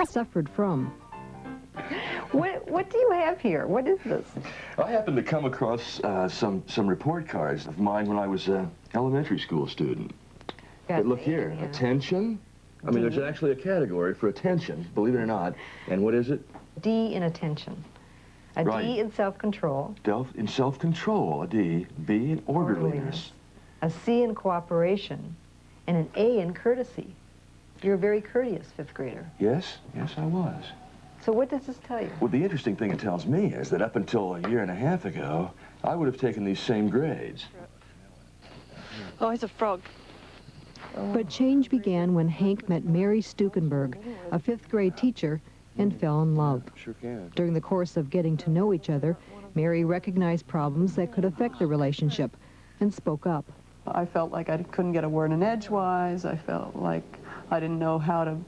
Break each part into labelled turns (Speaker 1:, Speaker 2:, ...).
Speaker 1: suffered from.
Speaker 2: What do you have here? What is this?
Speaker 3: I happened to come across some report cards of mine when I was an elementary school student. But look here, attention. I mean, there's actually a category for attention, believe it or not. And what is it?
Speaker 2: D in attention. A D in self-control.
Speaker 3: In self-control, a D. B in orderliness.
Speaker 2: A C in cooperation. And an A in courtesy. You're a very courteous fifth grader.
Speaker 3: Yes, yes, I was.
Speaker 2: So what does this tell you?
Speaker 3: Well, the interesting thing it tells me is that up until a year and a half ago, I would have taken these same grades.
Speaker 4: Oh, he's a frog.
Speaker 1: But change began when Hank met Mary Stukenberg, a fifth grade teacher, and fell in love.
Speaker 3: Sure can.
Speaker 1: During the course of getting to know each other, Mary recognized problems that could affect the relationship and spoke up.
Speaker 4: I felt like I couldn't get a word in edgewise. I felt like I didn't know how to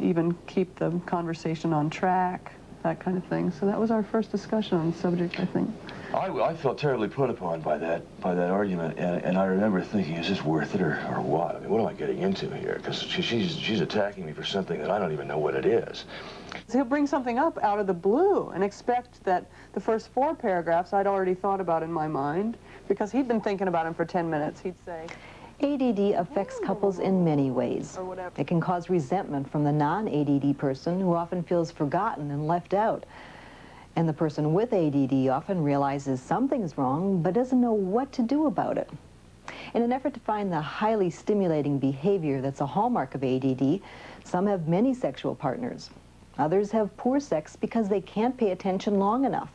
Speaker 4: even keep the conversation on track, that kind of thing. So that was our first discussion on the subject, I think.
Speaker 3: I felt terribly put upon by that argument, and I remember thinking, is this worth it or what? I mean, what am I getting into here? Because she's attacking me for something that I don't even know what it is.
Speaker 4: So he'll bring something up out of the blue and expect that the first 4 paragraphs I'd already thought about in my mind, because he'd been thinking about him for 10 minutes. He'd say,
Speaker 2: ADD affects couples in many ways. It can cause resentment from the non-ADD person who often feels forgotten and left out. And the person with ADD often realizes something's wrong but doesn't know what to do about it. In an effort to find the highly stimulating behavior that's a hallmark of ADD, some have many sexual partners. Others have poor sex because they can't pay attention long enough.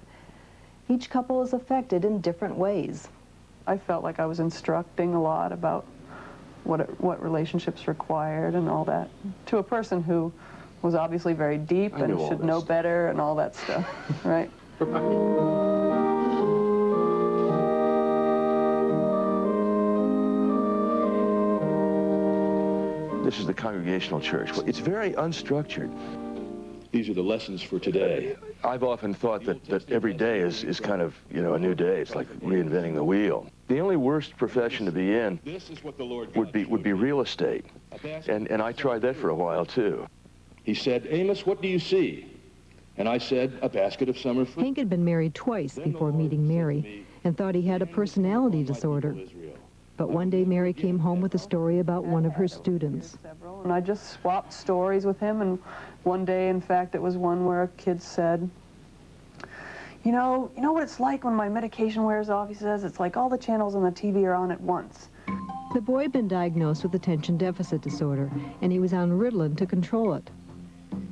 Speaker 2: Each couple is affected in different ways.
Speaker 4: I felt like I was instructing a lot about what relationships required and all that, to a person who was obviously very deep and should know better and all that stuff, right?
Speaker 3: This is the Congregational Church. Well, it's very unstructured. These are the lessons for today. I've often thought that every day is kind of, you know, a new day. It's like reinventing the wheel. The only worst profession to be in would be real estate. And I tried that for a while, too. He said, Amos, what do you see? And I said, a basket of summer fruit.
Speaker 1: Hank had been married twice before meeting Mary and thought he had a personality disorder. But one day Mary came home with a story about one of her students.
Speaker 4: And I just swapped stories with him, and one day, in fact, it was one where a kid said, you know what it's like when my medication wears off? He says, it's like all the channels on the TV are on at once.
Speaker 1: The boy had been diagnosed with attention deficit disorder, and he was on Ritalin to control it.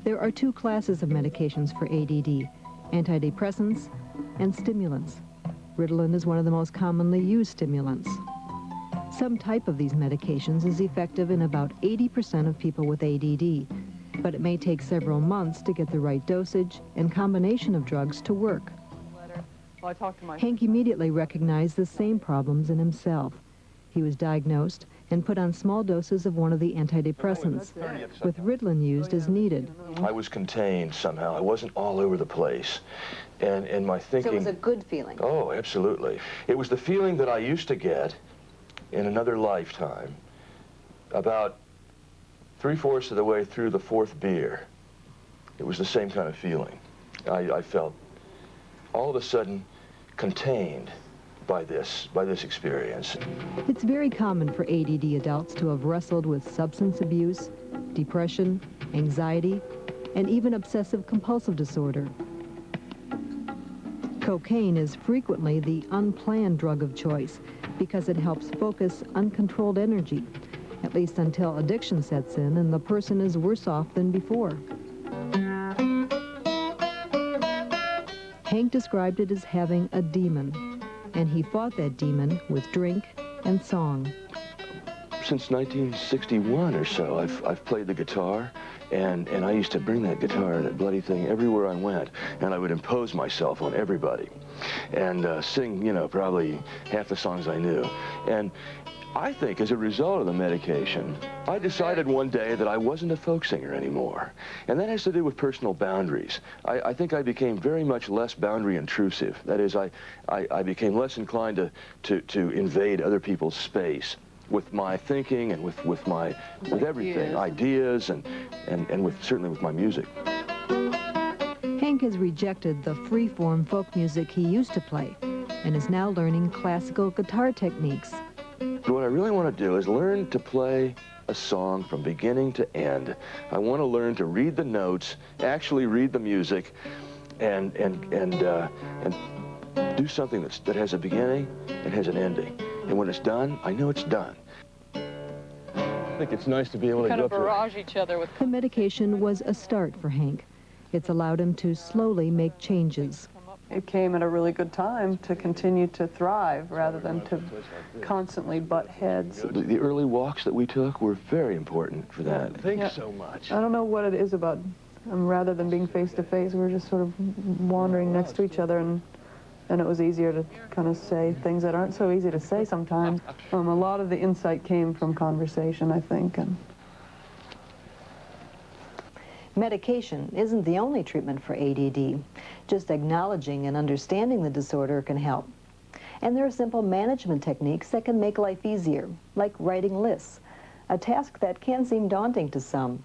Speaker 1: There are 2 classes of medications for ADD, antidepressants and stimulants. Ritalin is one of the most commonly used stimulants. Some type of these medications is effective in about 80% of people with ADD, but it may take several months to get the right dosage and combination of drugs to work. Hank immediately recognized the same problems in himself. He was diagnosed and put on small doses of one of the antidepressants, with Ritalin used as needed.
Speaker 3: I was contained somehow. I wasn't all over the place. And my thinking...
Speaker 2: So it was a good feeling.
Speaker 3: Oh, absolutely. It was the feeling that I used to get in another lifetime, about 3/4 of the way through the 4th beer. It was the same kind of feeling. I felt all of a sudden contained by this experience.
Speaker 1: It's very common for ADD adults to have wrestled with substance abuse, depression, anxiety, and even obsessive-compulsive disorder. Cocaine is frequently the unplanned drug of choice because it helps focus uncontrolled energy, at least until addiction sets in and the person is worse off than before. Hank described it as having a demon, and he fought that demon with drink and song.
Speaker 3: Since 1961 or so, I've played the guitar, and I used to bring that guitar and that bloody thing everywhere I went, and I would impose myself on everybody and sing, you know, probably half the songs I knew. And I think as a result of the medication, I decided one day that I wasn't a folk singer anymore. And that has to do with personal boundaries. I think I became very much less boundary intrusive. That is, I became less inclined to invade other people's space. with my thinking and with everything, ideas and certainly with my music.
Speaker 1: Hank has rejected the free-form folk music he used to play and is now learning classical guitar techniques.
Speaker 3: What I really want to do is learn to play a song from beginning to end. I want to learn to read the notes, actually read the music, and do something that has a beginning and has an ending. And when it's done, I know it's done. I think it's nice to be able to
Speaker 4: kind
Speaker 3: go
Speaker 4: of
Speaker 3: up to
Speaker 4: barrage each other with.
Speaker 1: The medication was a start for Hank. It's allowed him to slowly make changes.
Speaker 4: It came at a really good time to continue to thrive rather than to constantly butt heads.
Speaker 3: The early walks that we took were very important for that. Thanks so much.
Speaker 4: I don't know what it is about, rather than being face to face, we were just sort of wandering next to each other, and it was easier to kind of say things that aren't so easy to say sometimes. A lot of the insight came from conversation, I think.
Speaker 2: Medication isn't the only treatment for ADD. Just acknowledging and understanding the disorder can help. And there are simple management techniques that can make life easier, like writing lists, a task that can seem daunting to some.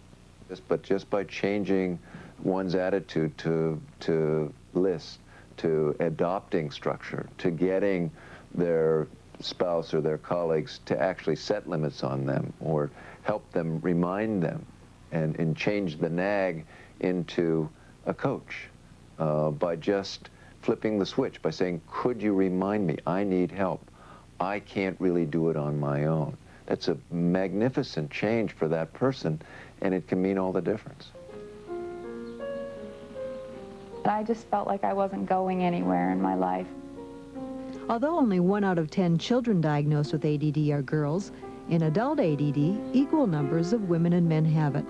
Speaker 5: But just by changing one's attitude to lists, to adopting structure, to getting their spouse or their colleagues to actually set limits on them or help them remind them and change the nag into a coach by just flipping the switch, by saying, could you remind me? I need help. I can't really do it on my own. That's a magnificent change for that person, and it can mean all the difference.
Speaker 6: I just felt like I wasn't going anywhere in my life.
Speaker 1: Although only 1 out of 10 children diagnosed with ADD are girls, in adult ADD, equal numbers of women and men have it.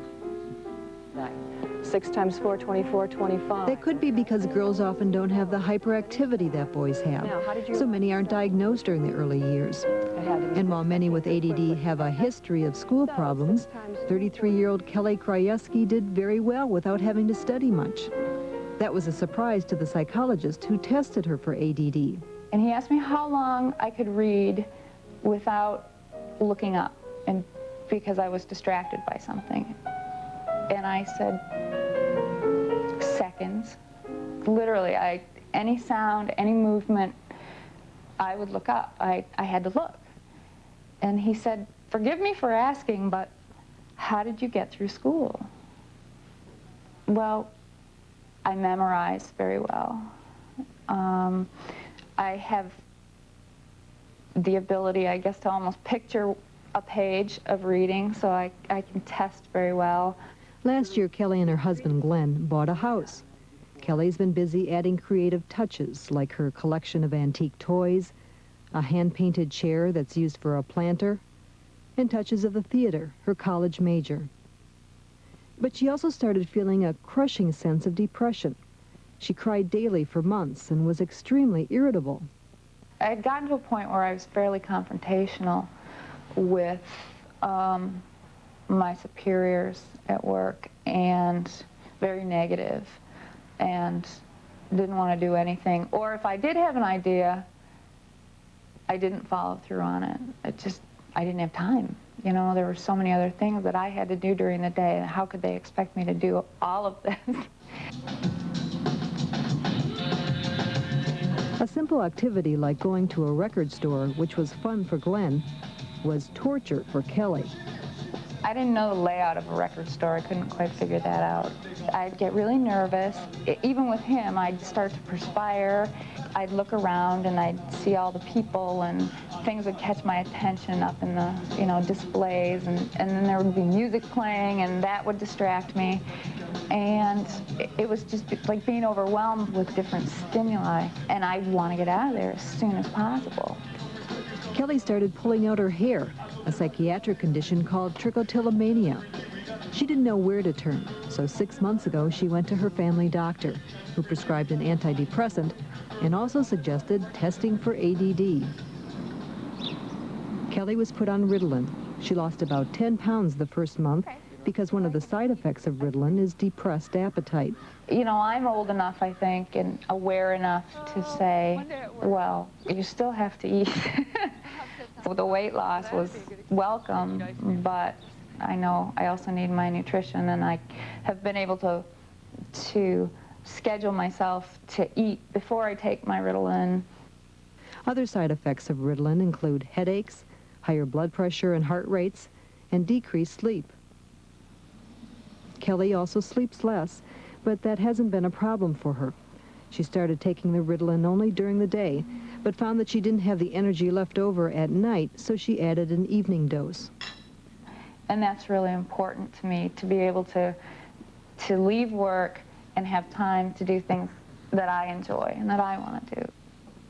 Speaker 2: 6 times 4, 24, 25.
Speaker 1: That could be because girls often don't have the hyperactivity that boys have, so many aren't diagnosed during the early years. And while many with ADD have a history of school problems, 33-year-old Kelly Krajewski did very well without having to study much. That was a surprise to the psychologist who tested her for ADD.
Speaker 6: And he asked me how long I could read without looking up, and because I was distracted by something. And I said, seconds. Literally, any sound, any movement, I would look up. I had to look. And he said, forgive me for asking, but how did you get through school? Well, I memorized very well. I have the ability, I guess, to almost picture a page of reading, so I can test very well.
Speaker 1: Last year, Kelly and her husband, Glenn, bought a house. Kelly's been busy adding creative touches, like her collection of antique toys, a hand-painted chair that's used for a planter, and touches of the theater, her college major. But she also started feeling a crushing sense of depression. She cried daily for months and was extremely irritable.
Speaker 6: I had gotten to a point where I was fairly confrontational with my superiors at work, and very negative, and didn't want to do anything. Or if I did have an idea, I didn't follow through on it. I didn't have time. You know, there were so many other things that I had to do during the day. How could they expect me to do all of this?
Speaker 1: A simple activity like going to a record store, which was fun for Glenn, was torture for Kelly.
Speaker 6: I didn't know the layout of a record store. I couldn't quite figure that out. I'd get really nervous. Even with him, I'd start to perspire. I'd look around and I'd see all the people, and things would catch my attention up in the, you know, displays, and then there would be music playing, and that would distract me. And it was just like being overwhelmed with different stimuli, and I'd want to get out of there as soon as possible.
Speaker 1: Kelly started pulling out her hair, a psychiatric condition called trichotillomania. She didn't know where to turn, so 6 months ago she went to her family doctor, who prescribed an antidepressant and also suggested testing for ADD. Kelly was put on Ritalin. She lost about 10 pounds the first month because one of the side effects of Ritalin is depressed appetite.
Speaker 6: You know, I'm old enough, I think, and aware enough to say, well, you still have to eat. The weight loss was welcome, but I know I also need my nutrition, and I have been able to schedule myself to eat before I take my Ritalin.
Speaker 1: Other side effects of Ritalin include headaches, higher blood pressure and heart rates, and decreased sleep. Kelly also sleeps less, but that hasn't been a problem for her. She started taking the Ritalin only during the day, but found that she didn't have the energy left over at night, so she added an evening dose.
Speaker 6: And that's really important to me, to be able to leave work and have time to do things that I enjoy and that I want to do.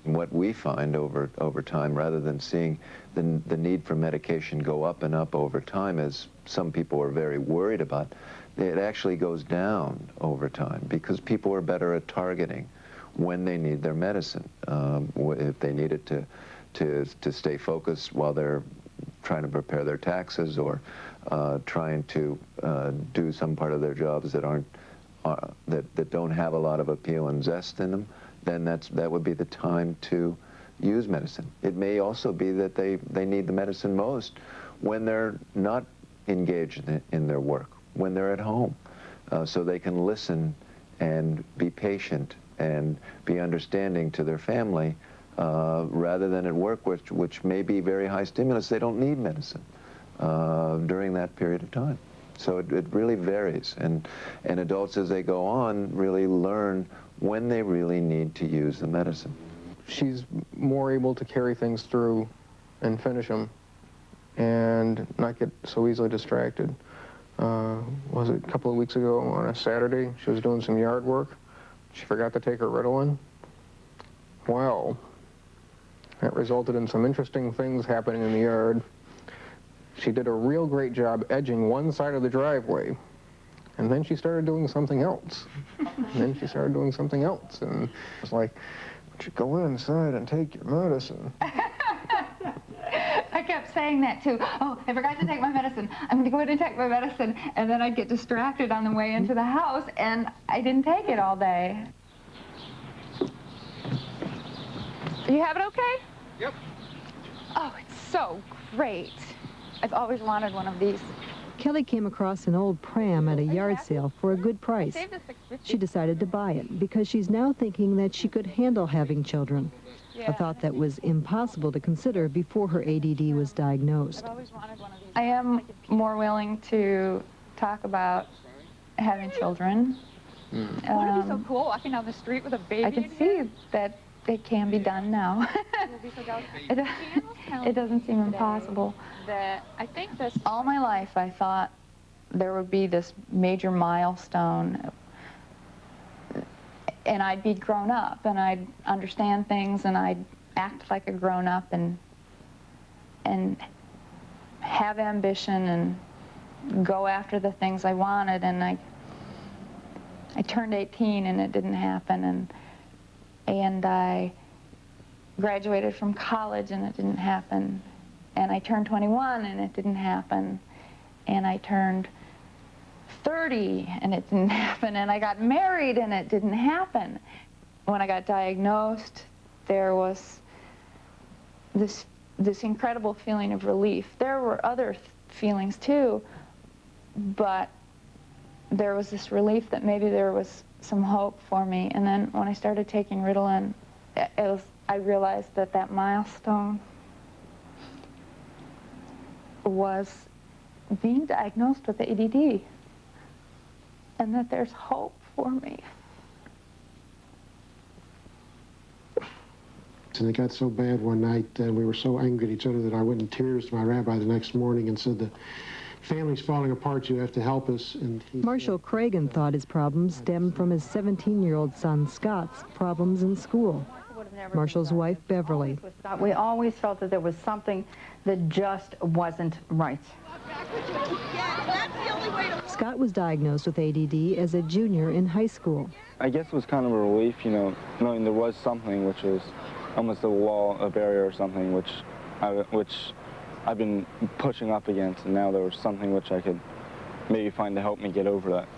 Speaker 5: What we find over time, rather than seeing the need for medication go up and up over time, as some people are very worried about, it actually goes down over time because people are better at targeting when they need their medicine. If they need it to stay focused while they're trying to prepare their taxes, or trying to do some part of their jobs that aren't that don't have a lot of appeal and zest in them, then that would be the time to use medicine. It may also be that they need the medicine most when they're not engaged in their work, when they're at home, so they can listen and be patient and be understanding to their family, rather than at work, which may be very high stimulus. They don't need medicine during that period of time. So it really varies, and adults, as they go on, really learn when they really need to use the medicine.
Speaker 7: She's more able to carry things through and finish them and not get so easily distracted. Was it a couple of weeks ago on a Saturday, she was doing some yard work. She forgot to take her Ritalin. Well, that resulted in some interesting things happening in the yard. She did a real great job edging one side of the driveway, and then she started doing something else. And then she started doing something else, and it was like, "Why don't you go inside and take your medicine?"
Speaker 6: I kept saying that too. Oh, I forgot to take my medicine. I'm going to go in and take my medicine. And then I'd get distracted on the way into the house, and I didn't take it all day. You have it okay?
Speaker 7: Yep.
Speaker 6: Oh, it's so great. I've always wanted one of these.
Speaker 1: Kelly came across an old pram at a yard sale for a good price. She decided to buy it because she's now thinking that she could handle having children, a thought that was impossible to consider before her ADD was diagnosed.
Speaker 6: I am more willing to talk about having children.
Speaker 8: Wouldn't it be so cool walking down the street with a baby?
Speaker 6: I can see that it can be done now. It doesn't seem impossible.
Speaker 8: That I think this.
Speaker 6: All my life I thought there would be this major milestone, and I'd be grown up and I'd understand things and I'd act like a grown up and have ambition and go after the things I wanted, and I turned 18 and it didn't happen, and I graduated from college and it didn't happen, and I turned 21 and it didn't happen, and I turned 30 and it didn't happen, and I got married and it didn't happen. When I got diagnosed, there was this incredible feeling of relief. There were other feelings too, but there was this relief that maybe there was some hope for me. And then when I started taking Ritalin, I realized that that milestone was being diagnosed with ADD, and that there's hope for me.
Speaker 9: And it got so bad one night, and we were so angry at each other that I went in tears to my rabbi the next morning and said, "The family's falling apart, you have to help us." And
Speaker 1: Marshall Cragen thought his problems stemmed from his 17-year-old son Scott's problems in school. Marshall's wife, Beverly.
Speaker 10: We always felt that there was something that just wasn't right.
Speaker 1: Scott was diagnosed with ADD as a junior in high school.
Speaker 11: I guess it was kind of a relief, you know, knowing there was something, which was almost a wall, a barrier or something, which I've been pushing up against, and now there was something which I could maybe find to help me get over that.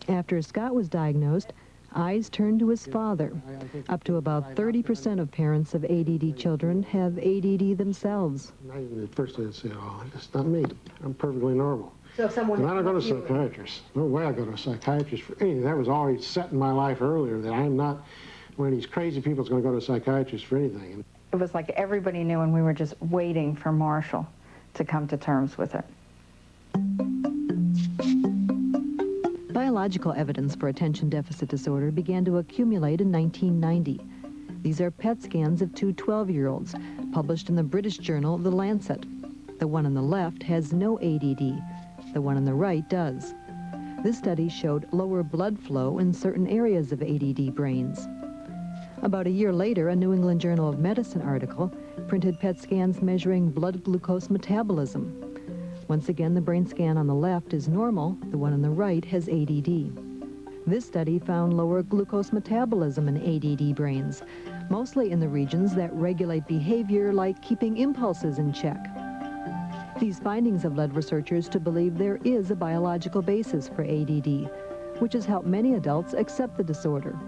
Speaker 1: After Scott was diagnosed, Eyes turned to his father. Up to about 30% of parents of ADD children have ADD themselves.
Speaker 9: Not even at first I'd say, oh, it's not me. I'm perfectly normal.
Speaker 2: So if someone...
Speaker 9: And I don't go to a psychiatrist. No way I go to a psychiatrist for anything. That was always set in my life earlier, that I'm not one of these crazy people that's going to go to a psychiatrist for anything.
Speaker 10: It was like everybody knew, and we were just waiting for Marshall to come to terms with it.
Speaker 1: Biological evidence for attention deficit disorder began to accumulate in 1990. These are PET scans of two 12-year-olds, published in the British journal The Lancet. The one on the left has no ADD. The one on the right does. This study showed lower blood flow in certain areas of ADD brains. About a year later, a New England Journal of Medicine article printed PET scans measuring blood glucose metabolism. Once again, the brain scan on the left is normal, the one on the right has ADD. This study found lower glucose metabolism in ADD brains, mostly in the regions that regulate behavior like keeping impulses in check. These findings have led researchers to believe there is a biological basis for ADD, which has helped many adults accept the disorder.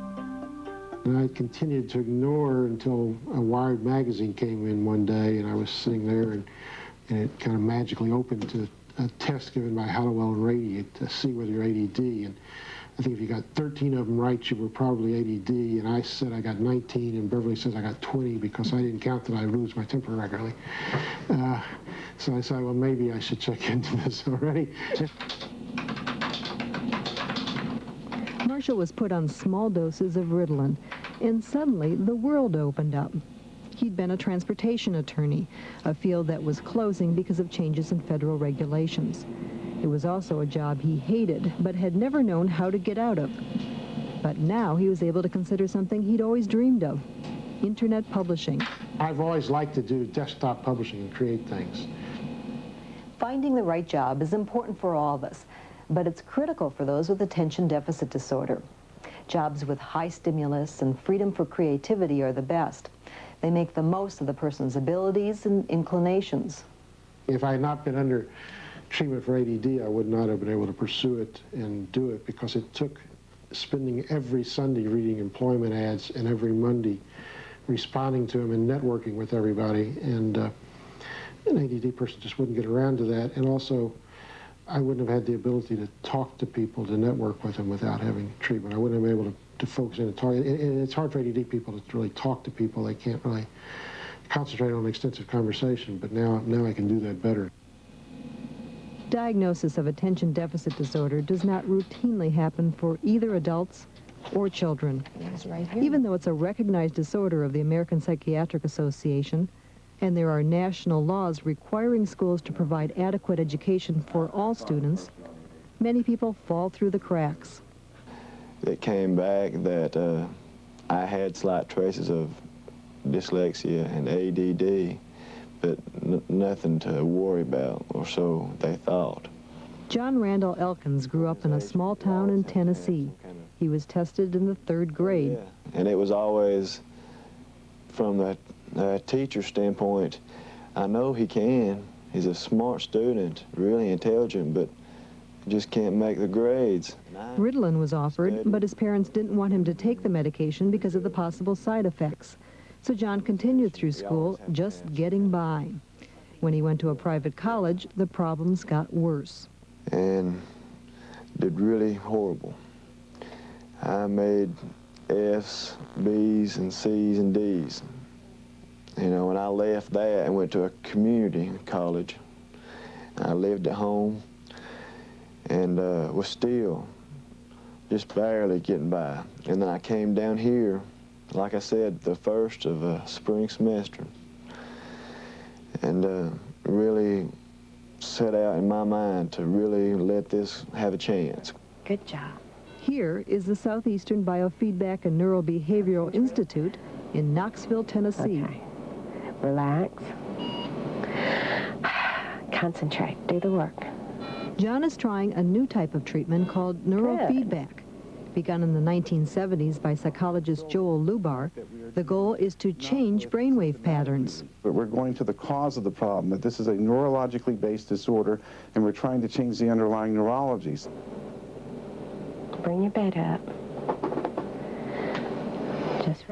Speaker 9: And I continued to ignore until a Wired magazine came in one day, and I was sitting there, and it kind of magically opened to a test given by Hallowell and Rady to see whether you're ADD. And I think if you got 13 of them right, you were probably ADD. And I said I got 19, and Beverly says I got 20 because I didn't count that I lose my temper regularly. So I said, well, maybe I should check into this already.
Speaker 1: Marshall was put on small doses of Ritalin, and suddenly the world opened up. He'd been a transportation attorney, a field that was closing because of changes in federal regulations. It was also a job he hated, but had never known how to get out of. But now he was able to consider something he'd always dreamed of: internet publishing.
Speaker 9: I've always liked to do desktop publishing and create things.
Speaker 2: Finding the right job is important for all of us, but it's critical for those with attention deficit disorder. Jobs with high stimulus and freedom for creativity are the best. They make the most of the person's abilities and inclinations.
Speaker 9: If I had not been under treatment for ADD, I would not have been able to pursue it and do it, because it took spending every Sunday reading employment ads and every Monday responding to them and networking with everybody. And an ADD person just wouldn't get around to that. And also, I wouldn't have had the ability to talk to people, to network with them without having treatment. I wouldn't have been able to focus in and talk. It's hard for ADD people to really talk to people. They can't really concentrate on an extensive conversation, but now I can do that better.
Speaker 1: Diagnosis of attention deficit disorder does not routinely happen for either adults or children. Even though it's a recognized disorder of the American Psychiatric Association, and there are national laws requiring schools to provide adequate education for all students, many people fall through the cracks.
Speaker 12: It came back that I had slight traces of dyslexia and ADD, but nothing to worry about, or so they thought.
Speaker 1: John Randall Elkins grew up in a small town in Tennessee. He was tested in the 3rd grade.
Speaker 12: Yeah. And it was always, from the teacher standpoint, I know he can. He's a smart student, really intelligent, but just can't make the grades.
Speaker 1: Ritalin was offered, but his parents didn't want him to take the medication because of the possible side effects. So John continued through school, just getting by. When he went to a private college, the problems got worse.
Speaker 12: And did really horrible. I made F's, B's, and C's, and D's. You know, when I left that and went to a community college, I lived at home and was still just barely getting by. And then I came down here, like I said, the first of a spring semester, and really set out in my mind to really let this have a chance.
Speaker 10: Good job.
Speaker 1: Here is the Southeastern Biofeedback and Neurobehavioral Institute in Knoxville, Tennessee.
Speaker 13: Okay. Relax. Concentrate. Do the work.
Speaker 1: John is trying a new type of treatment called neurofeedback. Begun in the 1970s by psychologist Joel Lubar, the goal is to change brainwave patterns.
Speaker 14: But we're going to the cause of the problem, that this is a neurologically based disorder, and we're trying to change the underlying neurologies.
Speaker 13: Bring your bed up.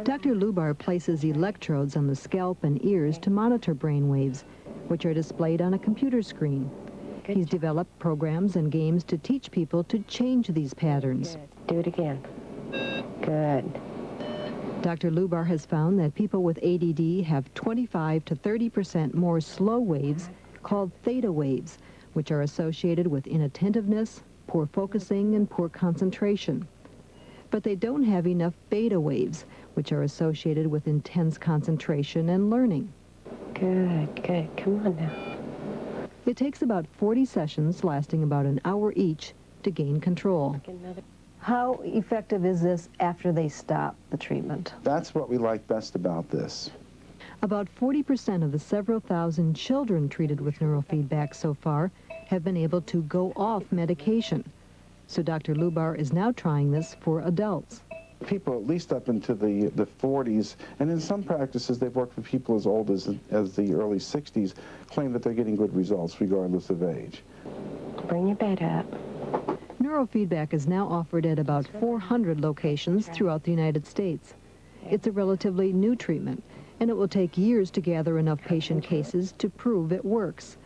Speaker 1: Dr. Lubar places electrodes on the scalp and ears to monitor brain waves, which are displayed on a computer screen. He's developed programs and games to teach people to change these patterns.
Speaker 13: Do it again. Good.
Speaker 1: Dr. Lubar has found that people with ADD have 25 to 30% more slow waves called theta waves, which are associated with inattentiveness, poor focusing, and poor concentration. But they don't have enough beta waves, which are associated with intense concentration and learning.
Speaker 13: Good, good. Come on now.
Speaker 1: It takes about 40 sessions lasting about an hour each to gain control.
Speaker 2: How effective is this after they stop the treatment?
Speaker 14: That's what we like best about this.
Speaker 1: About 40% of the several thousand children treated with neurofeedback so far have been able to go off medication. So Dr. Lubar is now trying this for adults.
Speaker 14: People at least up into the 40s, and in some practices they've worked with people as old as the early 60s, claim that they're getting good results regardless of age.
Speaker 13: Bring your bed up.
Speaker 1: Neurofeedback is now offered at about 400 locations throughout the United States. It's a relatively new treatment, and it will take years to gather enough patient cases to prove it works.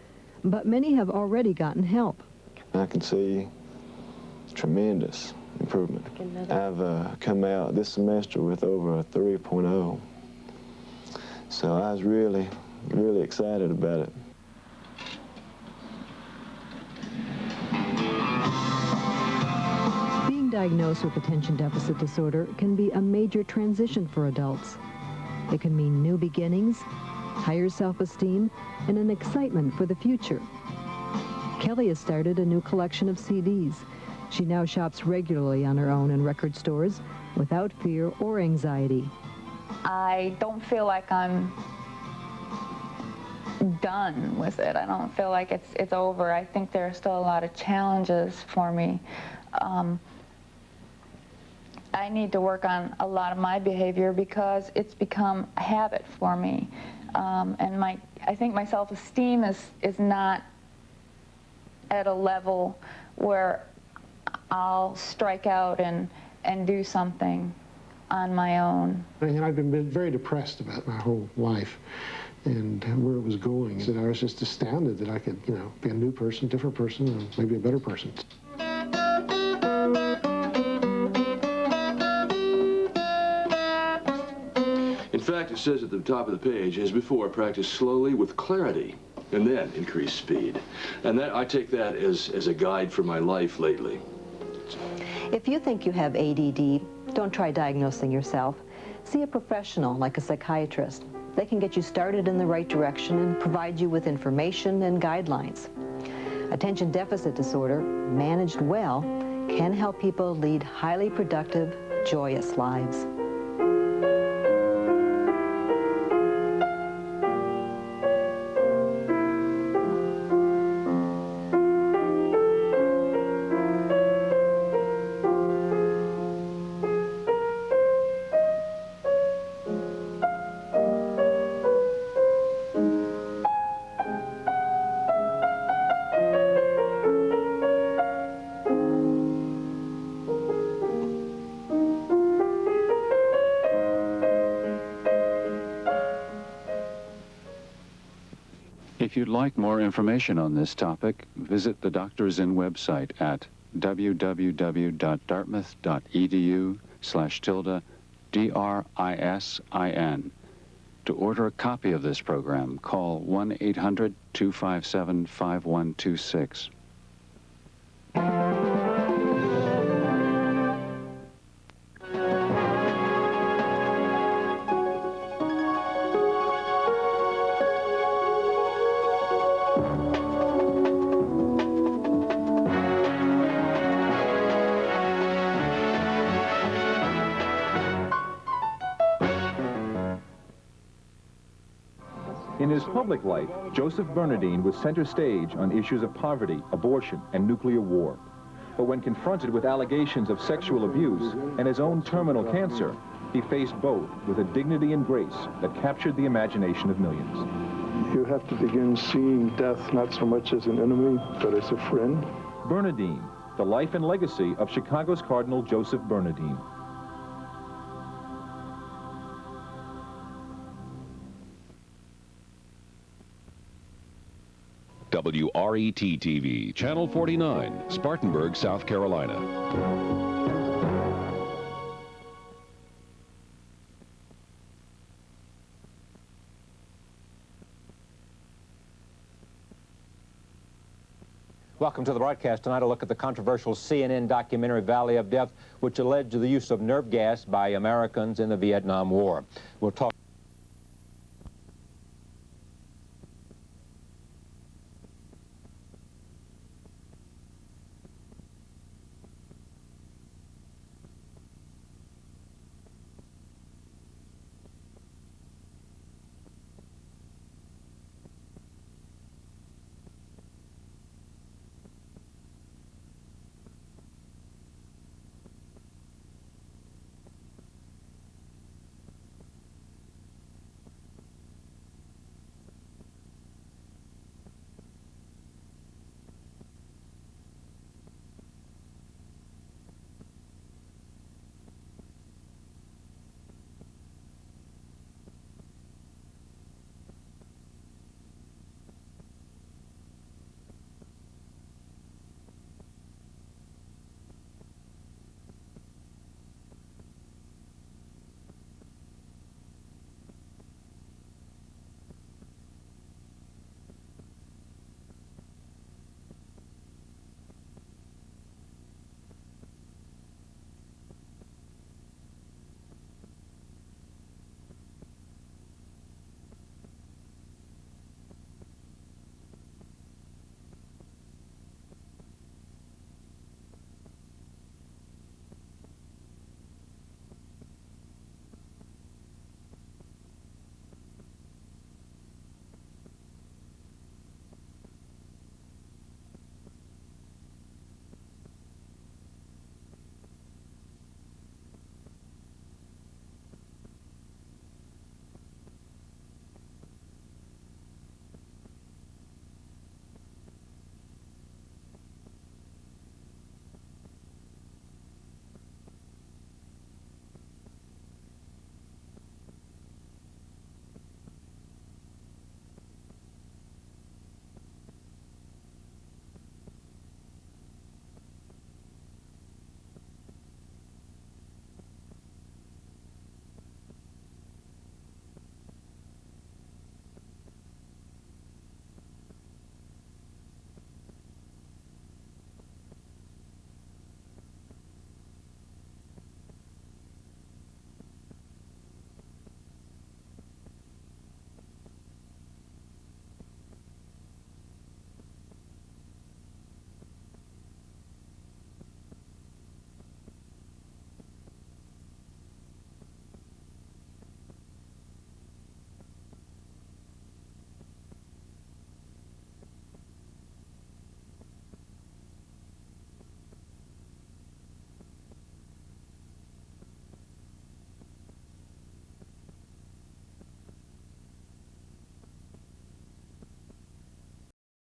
Speaker 1: But many have already gotten help.
Speaker 12: I can see tremendous improvement. I've come out this semester with over a 3.0. So I was really, really excited about it.
Speaker 1: Being diagnosed with attention deficit disorder can be a major transition for adults. It can mean new beginnings, higher self-esteem, and an excitement for the future. Kelly has started a new collection of CDs. She now shops regularly on her own in record stores without fear or anxiety.
Speaker 6: I don't feel like I'm done with it. I don't feel like it's over. I think there are still a lot of challenges for me. I need to work on a lot of my behavior because it's become a habit for me. And I think my self-esteem is not at a level where I'll strike out and do something on my own.
Speaker 9: And I've been very depressed about my whole life and where it was going. And I was just astounded that I could, you know, be a new person, different person, and maybe a better person.
Speaker 3: In fact, it says at the top of the page, as before, practice slowly with clarity and then increase speed. And that I take that as a guide for my life lately.
Speaker 2: If you think you have ADD, don't try diagnosing yourself. See a professional like a psychiatrist. They can get you started in the right direction and provide you with information and guidelines. Attention deficit disorder, managed well, can help people lead highly productive, joyous lives.
Speaker 15: If you'd like more information on this topic, visit the Doctors In website at www.dartmouth.edu/DRISIN. To order a copy of this program, call 1-800-257-5126.
Speaker 16: In his public life, Joseph Bernardine was center stage on issues of poverty, abortion, and nuclear war. But when confronted with allegations of sexual abuse and his own terminal cancer, he faced both with a dignity and grace that captured the imagination of millions.
Speaker 17: You have to begin seeing death not so much as an enemy, but as a friend.
Speaker 16: Bernardine, the life and legacy of Chicago's Cardinal Joseph Bernardine.
Speaker 18: WRET TV, Channel 49, Spartanburg, South Carolina.
Speaker 19: Welcome to the broadcast tonight. A look at the controversial CNN documentary Valley of Death, which alleged the use of nerve gas by Americans in the Vietnam War. We'll talk